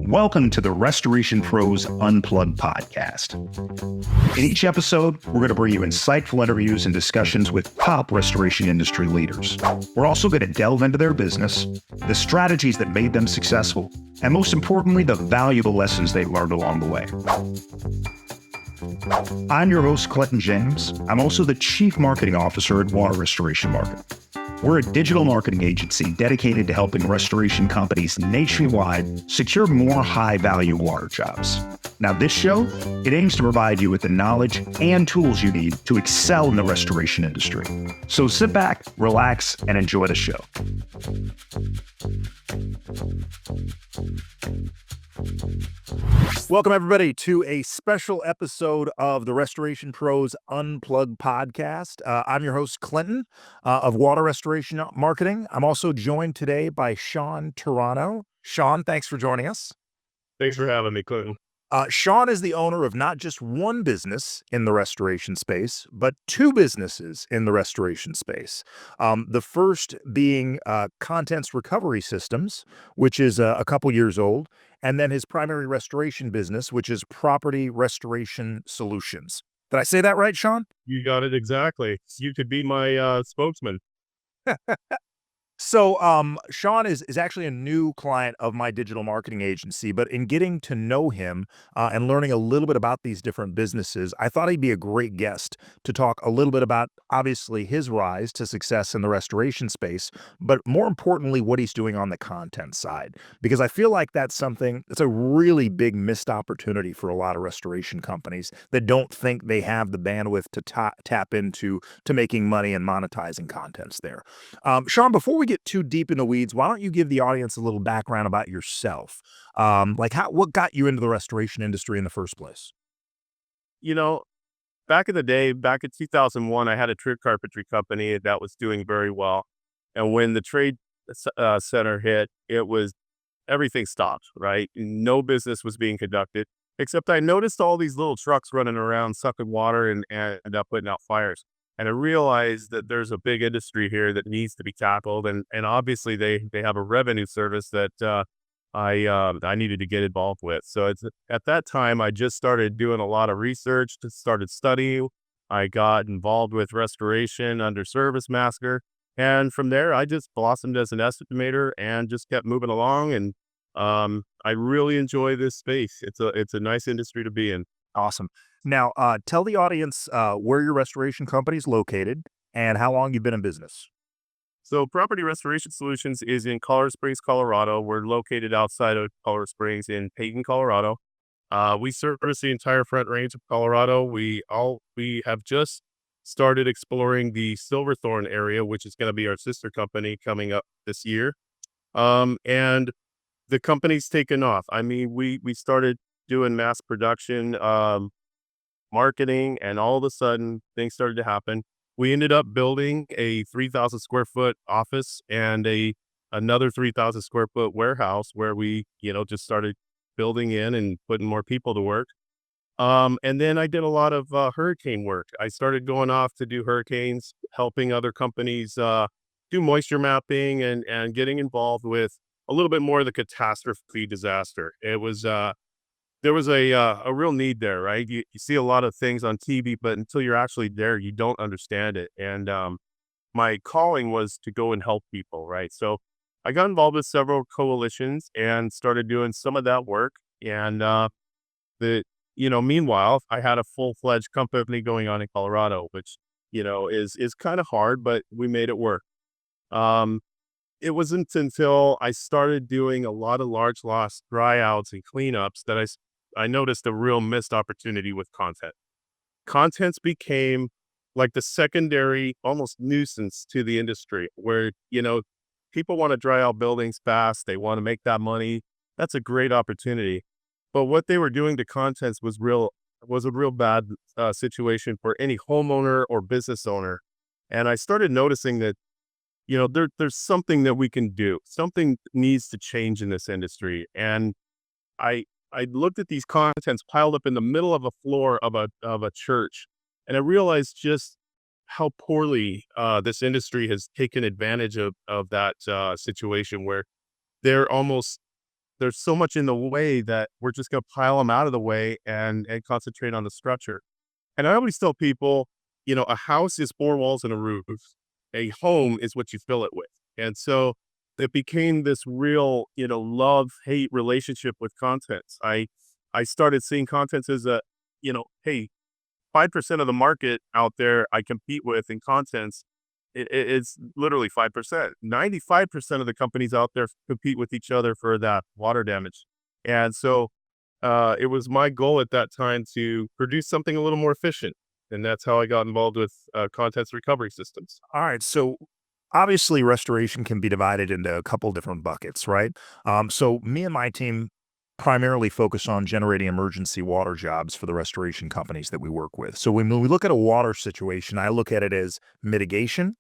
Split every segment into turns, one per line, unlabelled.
Welcome to the Restoration Pros Unplugged podcast. In each episode, we're going to bring you insightful interviews and discussions with top restoration industry leaders. We're also going to delve into their business, the strategies that made them successful, and most importantly, the valuable lessons they learned along the way. I'm your host, Clinton James. I'm also the Chief Marketing Officer at Water Restoration Marketing. We're a digital marketing agency dedicated to helping restoration companies nationwide secure more high-value water jobs. Now, this show, it aims to provide you with the knowledge and tools you need to excel in the restoration industry. So sit back, relax, and enjoy the show. Welcome, everybody, to a special episode of the Restoration Pros Unplugged podcast. I'm your host, Clinton, of Water Restoration Marketing. I'm also joined today by Shawn Turano. Shawn, thanks for joining us.
Thanks for having me, Clinton.
Shawn is the owner of not just one business in the restoration space, but two businesses in the restoration space. The first being Contents Recovery Systems, which is a couple years old, and then his primary restoration business, which is Property Restoration Solutions. Did I say that right, Shawn?
You got it exactly. You could be my spokesman.
So, Shawn is actually a new client of my digital marketing agency, but in getting to know him and learning a little bit about these different businesses, I thought he'd be a great guest to talk a little bit about, obviously, his rise to success in the restoration space, but more importantly, what he's doing on the content side, because I feel like that's a really big missed opportunity for a lot of restoration companies that don't think they have the bandwidth to tap into to making money and monetizing contents there. Shawn, before we get too deep in the weeds, why don't you give the audience a little background about yourself? What got you into the restoration industry in the first place?
You know, back in the day, back in 2001, I had a trade carpentry company that was doing very well. And when the trade center hit, everything stopped, right? No business was being conducted, except I noticed all these little trucks running around sucking water and putting out fires. And I realized that there's a big industry here that needs to be tackled. And obviously they have a revenue service that I needed to get involved with. So at that time, I just started doing a lot of research, started studying. I got involved with restoration under Service Master. And from there, I just blossomed as an estimator and just kept moving along. And I really enjoy this space. It's a nice industry to be in.
Awesome. Now, tell the audience where your restoration company is located and how long you've been in business.
So Property Restoration Solutions is in Colorado Springs, Colorado. We're located outside of Colorado Springs in Peyton, Colorado. We service the entire Front Range of Colorado. We have just started exploring the Silverthorne area, which is going to be our sister company coming up this year. And the company's taken off. I mean, we started doing mass production, marketing, and all of a sudden things started to happen. We ended up building a 3,000 square foot office and another 3,000 square foot warehouse where we, just started building in and putting more people to work. And then I did a lot of hurricane work. I started going off to do hurricanes, helping other companies do moisture mapping and getting involved with a little bit more of the catastrophe disaster. There was a real need there, right? You see a lot of things on TV, but until you're actually there, you don't understand it. And my calling was to go and help people, right? So I got involved with several coalitions and started doing some of that work. And meanwhile, I had a full-fledged company going on in Colorado, which is kind of hard, but we made it work. It wasn't until I started doing a lot of large loss dryouts and cleanups that I noticed a real missed opportunity with content. Contents became like the secondary almost nuisance to the industry where, people want to dry out buildings fast. They want to make that money. That's a great opportunity. But what they were doing to contents was a real bad situation for any homeowner or business owner. And I started noticing that there's something that we can do. Something needs to change in this industry. And I looked at these contents piled up in the middle of a floor of a church, and I realized just how poorly this industry has taken advantage of that situation where they're almost there's so much in the way that we're just going to pile them out of the way and concentrate on the structure. And I always tell people, a house is four walls and a roof. A home is what you fill it with. And so it became this real, love hate relationship with contents. I started seeing contents as hey, 5% of the market out there I compete with in contents. It's literally 5%. 95% of the companies out there compete with each other for that water damage. And so it was my goal at that time to produce something a little more efficient. And that's how I got involved with contents recovery systems.
All right. So obviously, restoration can be divided into a couple different buckets, right? So me and my team primarily focus on generating emergency water jobs for the restoration companies that we work with. So when we look at a water situation, I look at it as mitigation.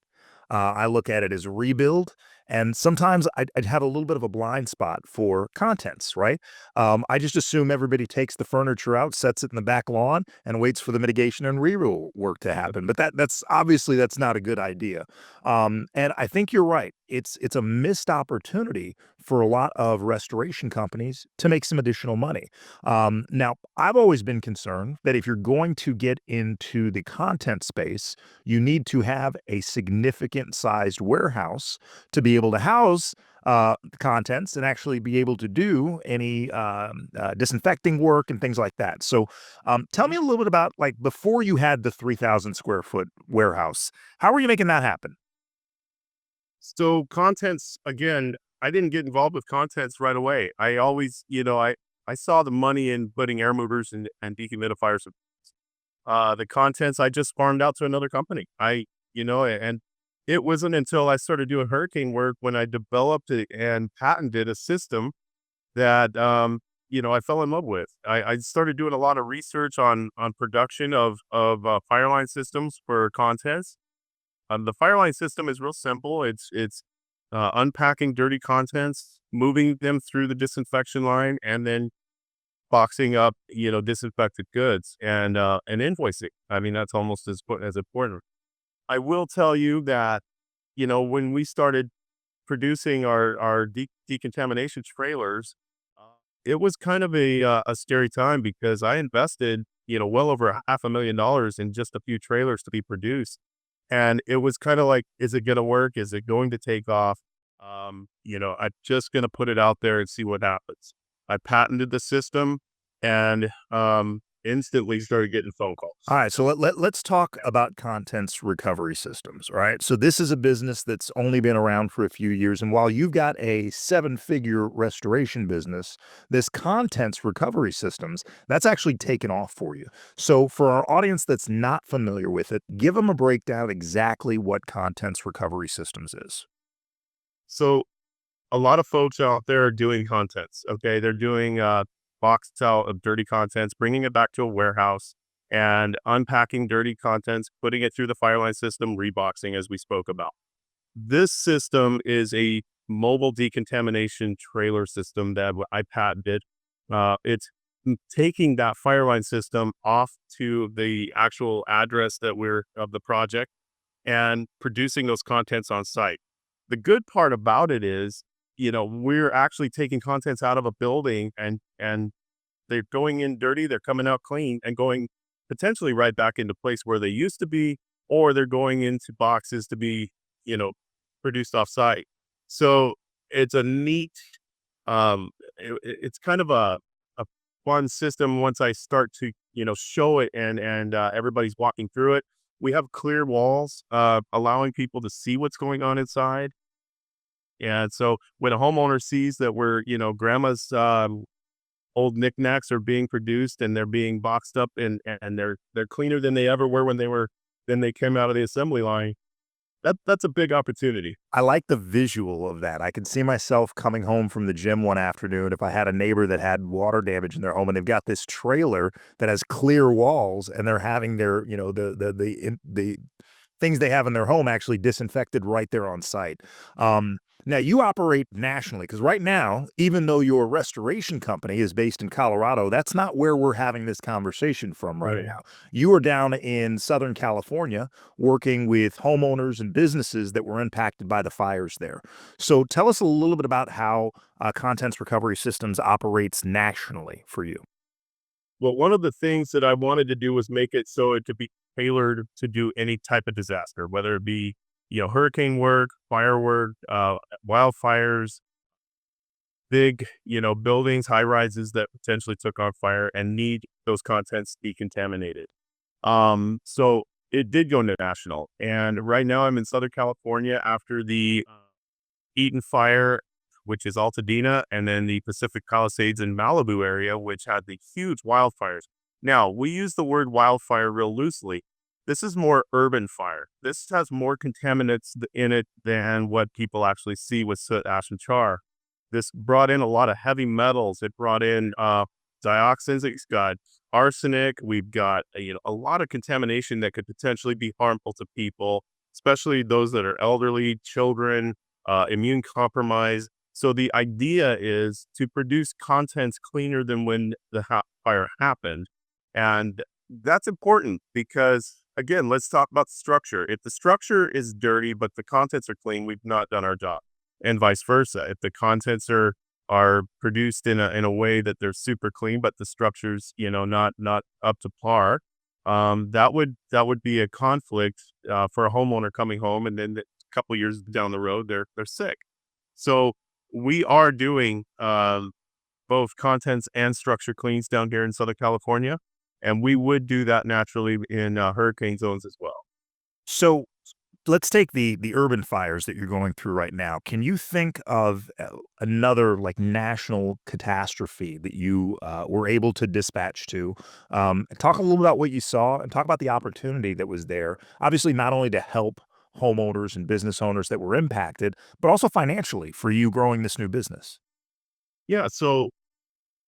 I look at it as rebuild, and sometimes I'd have a little bit of a blind spot for contents, right? I just assume everybody takes the furniture out, sets it in the back lawn, and waits for the mitigation and reroll work to happen. But that's obviously that's not a good idea. And I think you're right. It's a missed opportunity for a lot of restoration companies to make some additional money. Now, I've always been concerned that if you're going to get into the content space, you need to have a significant sized warehouse to be able to house contents and actually be able to do any disinfecting work and things like that. So, tell me a little bit about like before you had the 3,000 square foot warehouse, how were you making that happen?
So contents, again, I didn't get involved with contents right away. I always, I saw the money in putting air movers and dehumidifiers. The contents I just farmed out to another company. And it wasn't until I started doing hurricane work when I developed it and patented a system that, I fell in love with. I started doing a lot of research on production of fire line systems for contents. The Fireline system is real simple. It's unpacking dirty contents, moving them through the disinfection line, and then boxing up, disinfected goods and invoicing. I mean, that's almost as important. I will tell you that, when we started producing our decontamination trailers, uh, it was kind of a scary time because I invested, well over $500,000 in just a few trailers to be produced. And it was kind of like, is it going to work? Is it going to take off? I'm just going to put it out there and see what happens. I patented the system and instantly started getting phone calls.
All right, so let's talk about contents recovery systems, all right? So this is a business that's only been around for a few years, and while you've got a seven-figure restoration business, this contents recovery systems, that's actually taken off for you. So for our audience that's not familiar with it, give them a breakdown exactly what contents recovery systems is.
So a lot of folks out there are doing contents. Okay. They're doing boxed out of dirty contents, bringing it back to a warehouse and unpacking dirty contents, putting it through the Fireline system, reboxing as we spoke about. This system is a mobile decontamination trailer system that I patented. It's taking that Fireline system off to the actual address that we're of the project and producing those contents on site. The good part about it is, we're actually taking contents out of a building and they're going in dirty, they're coming out clean and going potentially right back into place where they used to be, or they're going into boxes to be, you know, produced off site. So it's a neat, it's kind of a fun system once I start to, show it and everybody's walking through it. We have clear walls, allowing people to see what's going on inside. And so when a homeowner sees that we're, grandma's old knickknacks are being produced and they're being boxed up and they're cleaner than they ever were when they came out of the assembly line, that's a big opportunity.
I like the visual of that. I can see myself coming home from the gym one afternoon if I had a neighbor that had water damage in their home and they've got this trailer that has clear walls and they're having their, the things they have in their home actually disinfected right there on site. Now you operate nationally because right now, even though your restoration company is based in Colorado, that's not where we're having this conversation from right
Right.
now. You are down in Southern California working with homeowners and businesses that were impacted by the fires there. So tell us a little bit about how Contents Recovery Systems operates nationally for you.
Well, one of the things that I wanted to do was make it so it could be tailored to do any type of disaster, whether it be, hurricane work, fire work, wildfires, big, buildings, high rises that potentially took on fire and need those contents decontaminated. So it did go national. And right now I'm in Southern California after the Eaton Fire, which is Altadena, and then the Pacific Palisades in Malibu area, which had the huge wildfires. Now, we use the word wildfire real loosely. This is more urban fire. This has more contaminants in it than what people actually see with soot, ash, and char. This brought in a lot of heavy metals. It brought in dioxins. It's got arsenic. We've got a lot of contamination that could potentially be harmful to people, especially those that are elderly, children, immune compromised. So the idea is to produce contents cleaner than when the fire happened. And that's important because, again, let's talk about the structure. If the structure is dirty, but the contents are clean, we've not done our job. And vice versa. If the contents are produced in a way that they're super clean, but the structure's, not up to par, that would be a conflict for a homeowner coming home, and then a couple years down the road, they're sick. So we are doing both contents and structure cleans down here in Southern California, and we would do that naturally in hurricane zones as well.
So let's take the urban fires that you're going through right now. Can you think of another like national catastrophe that you were able to dispatch to? Talk a little about what you saw and talk about the opportunity that was there. Obviously, not only to help homeowners and business owners that were impacted, but also financially for you growing this new business.
Yeah, so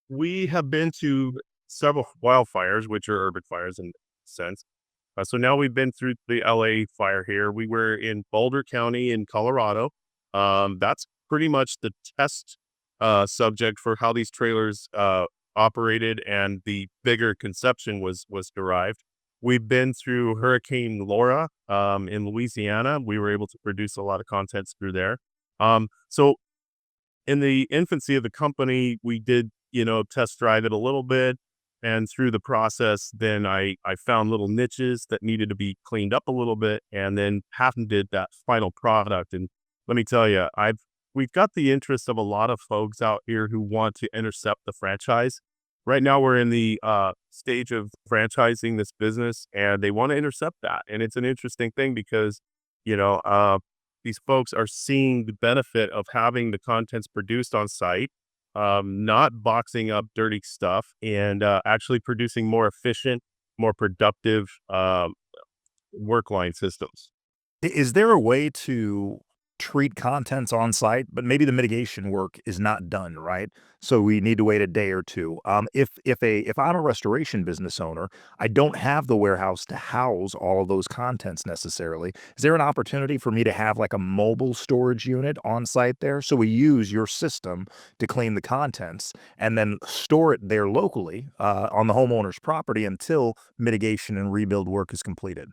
we have been to several wildfires, which are urban fires in a sense. So now we've been through the LA fire here. We were in Boulder County in Colorado. That's pretty much the test subject for how these trailers operated, and the bigger conception was derived. We've been through Hurricane Laura in Louisiana. We were able to produce a lot of contents through there. So in the infancy of the company, we did, test drive it a little bit. And through the process, then I found little niches that needed to be cleaned up a little bit, and then patented that final product. And let me tell you, we've got the interest of a lot of folks out here who want to intercept the franchise. Right now, we're in the stage of franchising this business, and they want to intercept that. And it's an interesting thing because, you know, uh, these folks are seeing the benefit of having the contents produced on site, not boxing up dirty stuff, and actually producing more efficient, more productive work line systems.
Is there a way to treat contents on site, but maybe the mitigation work is not done, right? So we need to wait a day or two. If I'm a restoration business owner, I don't have the warehouse to house all of those contents necessarily. Is there an opportunity for me to have like a mobile storage unit on site there? So we use your system to clean the contents and then store it there locally on the homeowner's property until mitigation and rebuild work is completed.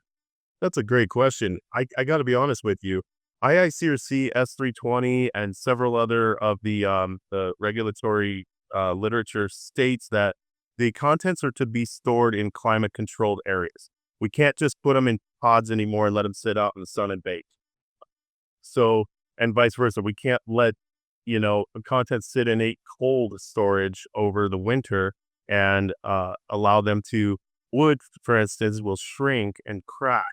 That's a great question. I got to be honest with you. IICRC S320 and several other of the regulatory literature states that the contents are to be stored in climate controlled areas. We can't just put them in pods anymore and let them sit out in the sun and bake. So, and vice versa. We can't let, contents sit in a cold storage over the winter and allow them to, wood, for instance, will shrink and crack.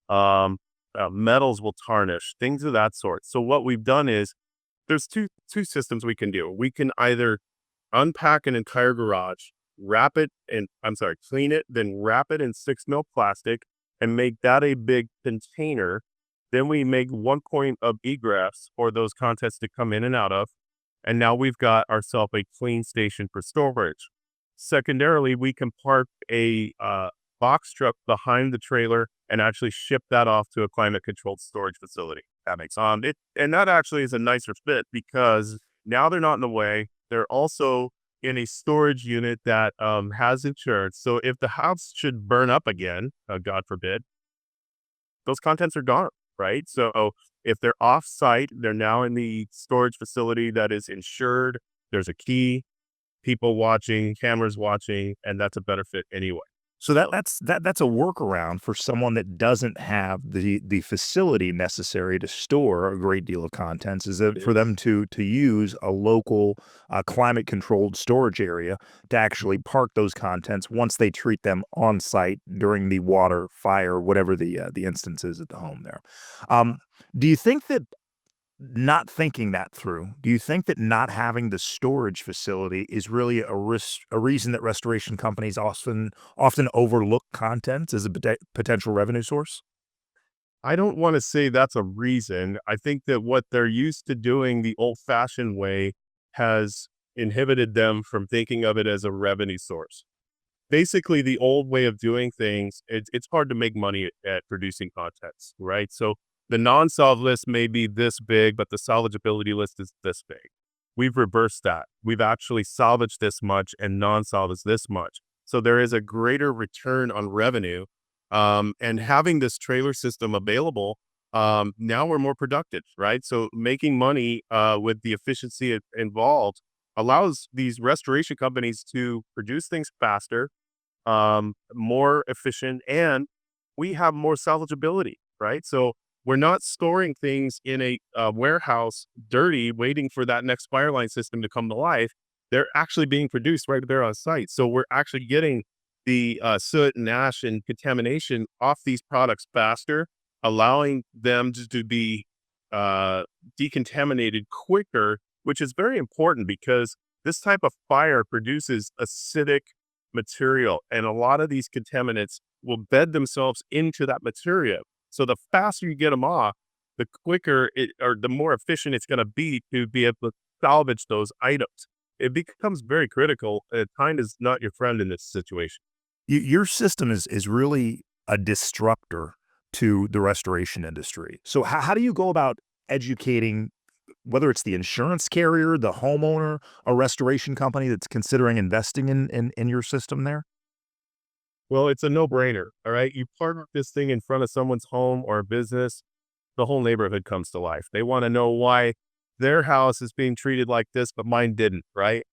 Um, Metals will tarnish, things of that sort. So what we've done is there's two systems we can do. We can either unpack an entire garage, wrap it in, I'm sorry, clean it, then wrap it in 6 mil plastic and make that a big container. Then we make one point of egress for those contents to come in and out of. And now we've got ourselves a clean station for storage. Secondarily, we can park a box truck behind the trailer and actually ship that off to a climate controlled storage facility.
That makes
And that actually is a nicer fit because now they're not in the way. They're also in a storage unit that has insurance. So if the house should burn up again, God forbid, those contents are gone, right? So if they're off site, they're now in the storage facility that is insured. There's a key, people watching, cameras watching, and that's a better fit anyway.
So that's a workaround for someone that doesn't have the facility necessary to store a great deal of contents, is that
It
for them
is.
to use a local, climate controlled storage area to actually park those contents once they treat them on site during the water, fire, whatever the instance is at the home there. Um, do you think that not thinking that through, do you think that not having the storage facility is really a reason that restoration companies often overlook contents as a potential revenue source?
I don't want to say that's a reason. I think that what they're used to doing the old fashioned way has inhibited them from thinking of it as a revenue source. Basically, the old way of doing things, it's hard to make money at producing contents, right? So the non-solved list may be this big, but the salvageability list is this big. We've reversed that. We've actually salvaged this much and non-solved is this much. So there is a greater return on revenue. And having this trailer system available, now we're more productive, right? So making money with the efficiency involved allows these restoration companies to produce things faster, more efficient, and we have more salvageability, right? So we're not storing things in a warehouse dirty, waiting for that next fire line system to come to life. They're actually being produced right there on site. So we're actually getting the soot and ash and contamination off these products faster, allowing them to be uh, decontaminated quicker, which is very important because this type of fire produces acidic material, and a lot of these contaminants will bed themselves into that material. So the faster you get them off, the quicker it or the more efficient it's going to be able to salvage those items. It becomes very critical. Time is not your friend in this situation.
Your system is really a disruptor to the restoration industry. So how do you go about educating, whether it's the insurance carrier, the homeowner, a restoration company that's considering investing in your system there?
Well, it's a no-brainer, all right? You park this thing in front of someone's home or business, the whole neighborhood comes to life. They wanna know why their house is being treated like this, but mine didn't, right?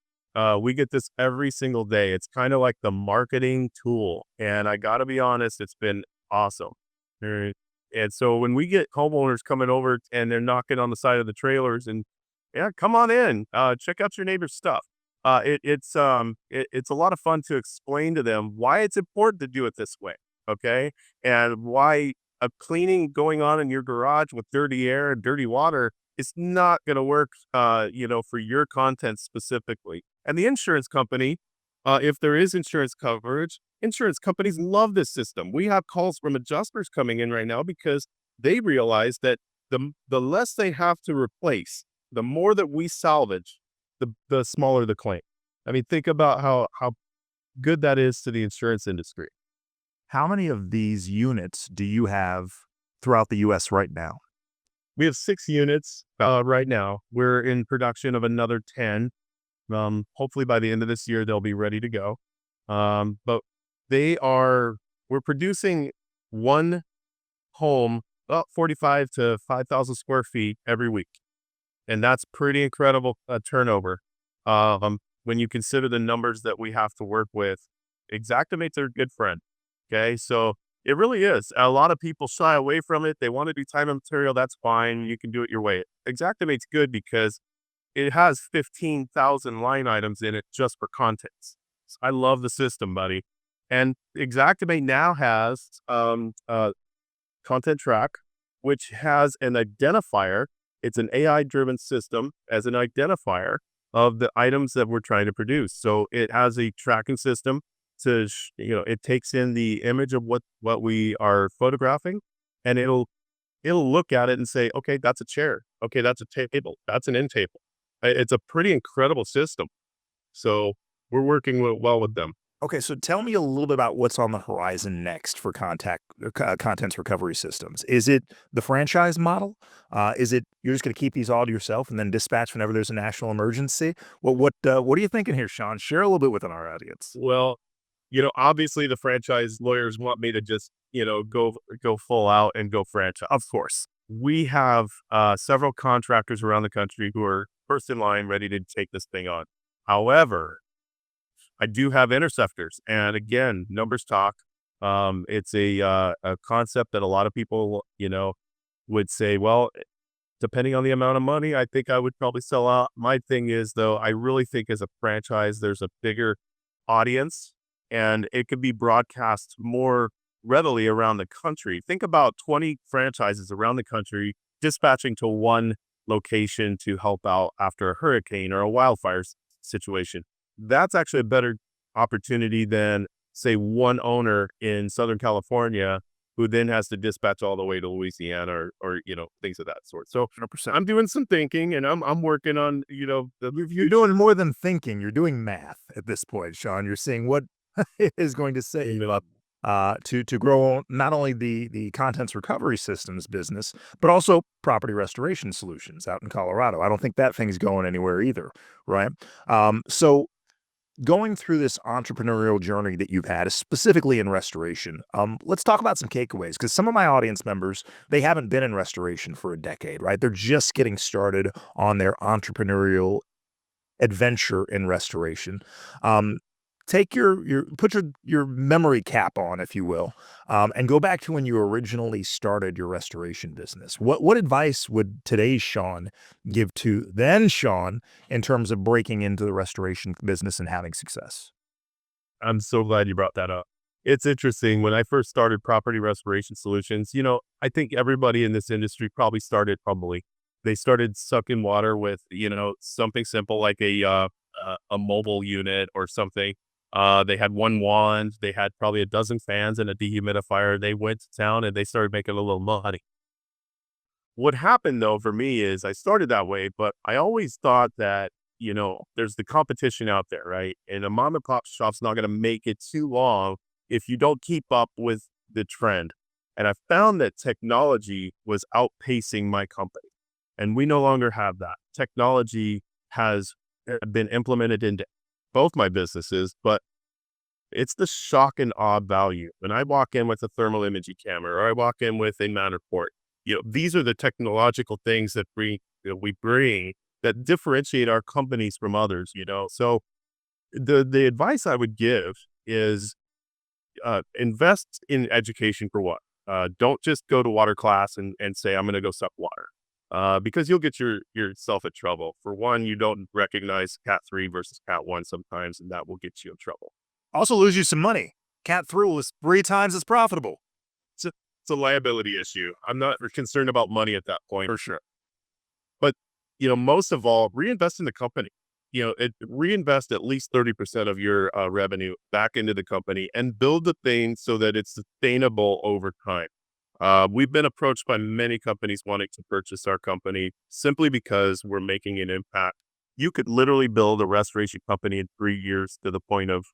We get this every single day. It's kinda like the marketing tool, and I gotta be honest, it's been awesome. Right? And so when we get homeowners coming over and they're knocking on the side of the trailers and, "Yeah, come on in, check out your neighbor's stuff." It's a lot of fun to explain to them why it's important to do it this way, okay? And why a cleaning going on in your garage with dirty air and dirty water is not going to work, for your content specifically. And the insurance company, if there is insurance coverage, insurance companies love this system. We have calls from adjusters coming in right now because they realize that the less they have to replace, the more that we salvage, the smaller the claim. I mean, think about how good that is to the insurance industry.
How many of these units do you have throughout the US right now?
We have 6 units, right now. We're in production of another 10. Hopefully by the end of this year, they'll be ready to go. But we're producing 1 home, about 45 to 5,000 square feet every week, and that's pretty incredible, turnover. When you consider the numbers that we have to work with, Xactimate's are a good friend. Okay, so it really is. A lot of people shy away from it. They want to do time and material. That's fine. You can do it your way. Xactimate's good because it has 15,000 line items in it just for contents. So I love the system, buddy. And Xactimate now has content track, which has an identifier. It's an AI driven system as an identifier of the items that we're trying to produce. So it has a tracking system it takes in the image of what we are photographing, and it'll look at it and say, okay, that's a chair. Okay, that's a table. That's an end table. It's a pretty incredible system. So we're working well with them.
Okay, so tell me a little bit about what's on the horizon next for contents recovery systems. Is it the franchise model? Is it you're just going to keep these all to yourself and then dispatch whenever there's a national emergency? What are you thinking here, Sean? Share a little bit with our audience.
Well, obviously the franchise lawyers want me to just, go full out and go franchise.
Of course.
We have several contractors around the country who are first in line ready to take this thing on. However, I do have interceptors, and again, numbers talk. It's a concept that a lot of people, would say, well, depending on the amount of money, I think I would probably sell out. My thing is, though, I really think as a franchise, there's a bigger audience and it could be broadcast more readily around the country. Think about 20 franchises around the country dispatching to one location to help out after a hurricane or a wildfire situation. That's actually a better opportunity than, say, one owner in Southern California who then has to dispatch all the way to Louisiana or things of that sort. So
100%.
I'm doing some thinking and I'm working on, the
You're
review.
doing more than thinking. You're doing math at this point, Sean. You're seeing what is going to set you up to grow not only the contents recovery systems business, but also property restoration solutions out in Colorado. I don't think that thing's going anywhere either, right? So going through this entrepreneurial journey that you've had, specifically in restoration, let's talk about some takeaways because some of my audience members, they haven't been in restoration for a decade, right? They're just getting started on their entrepreneurial adventure in restoration. Um, take your put your memory cap on, if you will, and go back to when you originally started your restoration business. What advice would today's Sean give to then Sean in terms of breaking into the restoration business and having success?
I'm so glad you brought that up. It's interesting. When I first started Property Restoration Solutions, I think everybody in this industry probably they started sucking water with, something simple like a mobile unit or something. They had one wand, they had probably a dozen fans and a dehumidifier. They went to town and they started making a little money. What happened though for me is I started that way, but I always thought that, there's the competition out there, right? And a mom and pop shop's not going to make it too long if you don't keep up with the trend. And I found that technology was outpacing my company. And we no longer have that. Technology has been implemented into both my businesses, but it's the shock and awe value. When I walk in with a thermal imaging camera or I walk in with a man report, these are the technological things we bring that differentiate our companies from others. So the advice I would give is invest in education for what? Don't just go to water class and say, I'm going to go suck water. Because you'll get yourself in trouble. For one, you don't recognize Cat 3 versus Cat 1 sometimes, and that will get you in trouble.
Also lose you some money. Cat through was 3 times as profitable.
It's a liability issue. I'm not concerned about money at that point.
For sure.
But, most of all, reinvest in the company. Reinvest at least 30% of your revenue back into the company and build the thing so that it's sustainable over time. We've been approached by many companies wanting to purchase our company simply because we're making an impact. You could literally build a restoration company in 3 years to the point of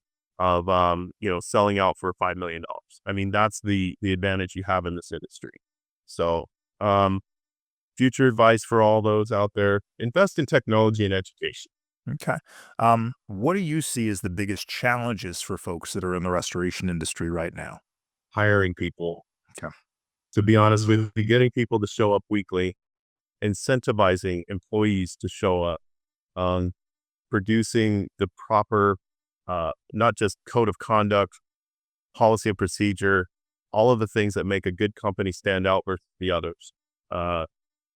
selling out for $5 million. I mean, that's the advantage you have in this industry. So, future advice for all those out there: invest in technology and education.
Okay. What do you see as the biggest challenges for folks that are in the restoration industry right now?
Hiring people.
Okay.
To be honest with you, getting people to show up weekly, incentivizing employees to show up, um, producing the proper, not just code of conduct, policy and procedure, all of the things that make a good company stand out versus the others. Uh,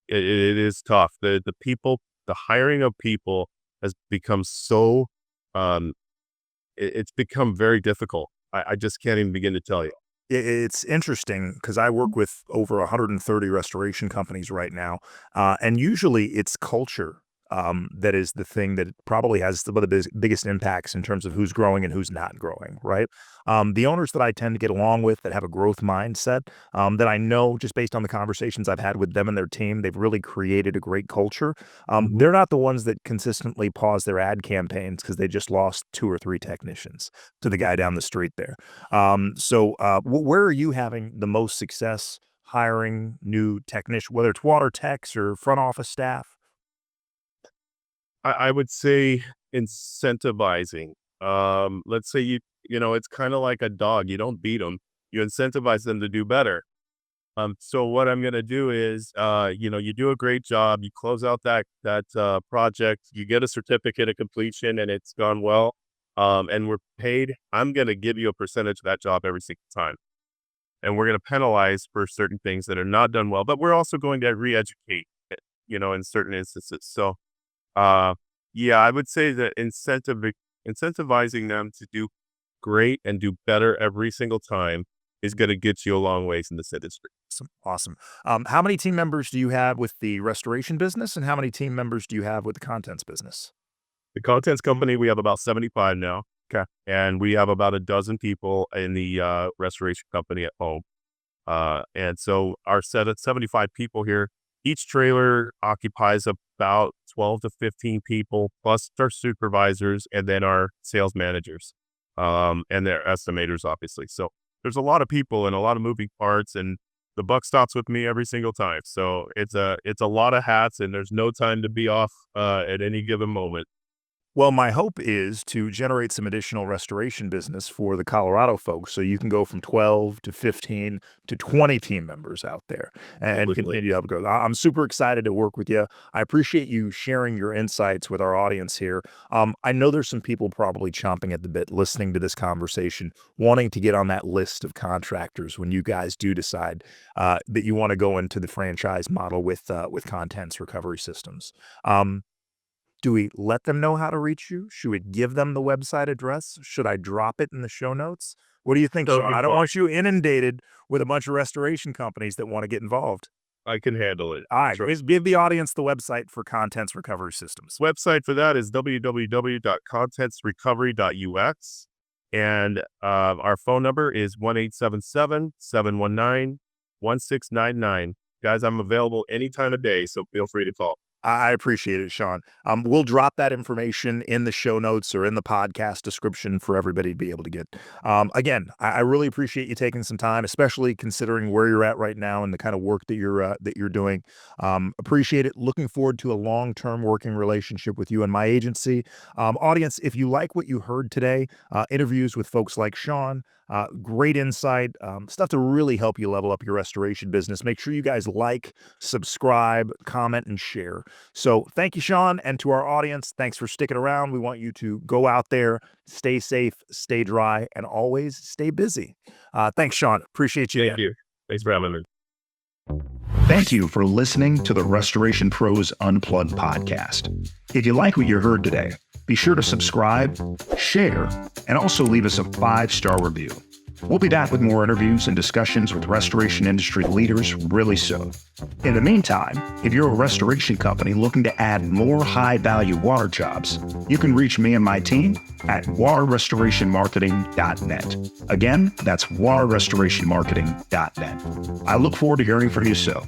it is tough. The hiring of people has become so, um, it's become very difficult. I just can't even begin to tell you.
It's interesting because I work with over 130 restoration companies right now, and usually it's culture that is the thing that probably has some of the biggest impacts in terms of who's growing and who's not growing, right? The owners that I tend to get along with that have a growth mindset, that I know just based on the conversations I've had with them and their team, they've really created a great culture.
Mhm.
They're not the ones that consistently pause their ad campaigns because they just lost 2 or 3 technicians to the guy down the street there. Where are you having the most success hiring new technician, whether it's water techs or front office staff?
I would say incentivizing. Let's say it's kind of like a dog. You don't beat them. You incentivize them to do better. So what I'm gonna do is, you do a great job. You close out that project. You get a certificate of completion, and it's gone well. And we're paid. I'm gonna give you a percentage of that job every single time, and we're gonna penalize for certain things that are not done well. But we're also going to re-educate, in certain instances. So uh, yeah, I would say that incentivizing them to do great and do better every single time is going to get you a long ways in this industry.
Awesome. Awesome. How many team members do you have with the restoration business, and how many team members do you have with the contents business?
The contents company, we have about 75 now,
Okay.
and we have about a dozen people in the restoration company at home. And so our set of 75 people here, each trailer occupies about 12 to 15 people, plus our supervisors and then our sales managers, and their estimators, obviously. So there's a lot of people and a lot of moving parts, and the buck stops with me every single time. So it's a lot of hats, and there's no time to be off at any given moment.
Well, my hope is to generate some additional restoration business for the Colorado folks so you can go from 12 to 15 to 20 team members out there and
Absolutely.
continue to help grow. I'm super excited to work with you. I appreciate you sharing your insights with our audience here. I know there's some people probably chomping at the bit listening to this conversation, wanting to get on that list of contractors when you guys do decide that you want to go into the franchise model with Contents Recovery Systems. Um, do we let them know how to reach you? Should we give them the website address? Should I drop it in the show notes? What do you think,
That would
Shawn?
be
I don't
fun.
want you inundated with a bunch of restoration companies that want to get involved.
I can handle it.
All right,
Trust.
give the audience the website for Contents Recovery Systems.
Website for that is www.contentsrecovery.ux. And our phone number is 1-877-719-1699. Guys, I'm available any time of day, so feel free to call.
I appreciate it, Shawn. We'll drop that information in the show notes or in the podcast description for everybody to be able to get. Again, I really appreciate you taking some time, especially considering where you're at right now and the kind of work that you're doing. Appreciate it. Looking forward to a long-term working relationship with you and my agency. Audience, if you like what you heard today, interviews with folks like Shawn, great insight, stuff to really help you level up your restoration business. Make sure you guys like, subscribe, comment, and share. So thank you, Shawn, and to our audience, thanks for sticking around. We want you to go out there, stay safe, stay dry, and always stay busy. Thanks, Shawn. Appreciate you
Thank
again.
you. Thanks for having me.
Thank you for listening to the Restoration Pros Unplugged podcast. If you like what you heard today, be sure to subscribe, share, and also leave us a 5-star review. We'll be back with more interviews and discussions with restoration industry leaders really soon. In the meantime, if you're a restoration company looking to add more high-value water jobs, you can reach me and my team at waterrestorationmarketing.net. Again, that's waterrestorationmarketing.net. I look forward to hearing from you soon.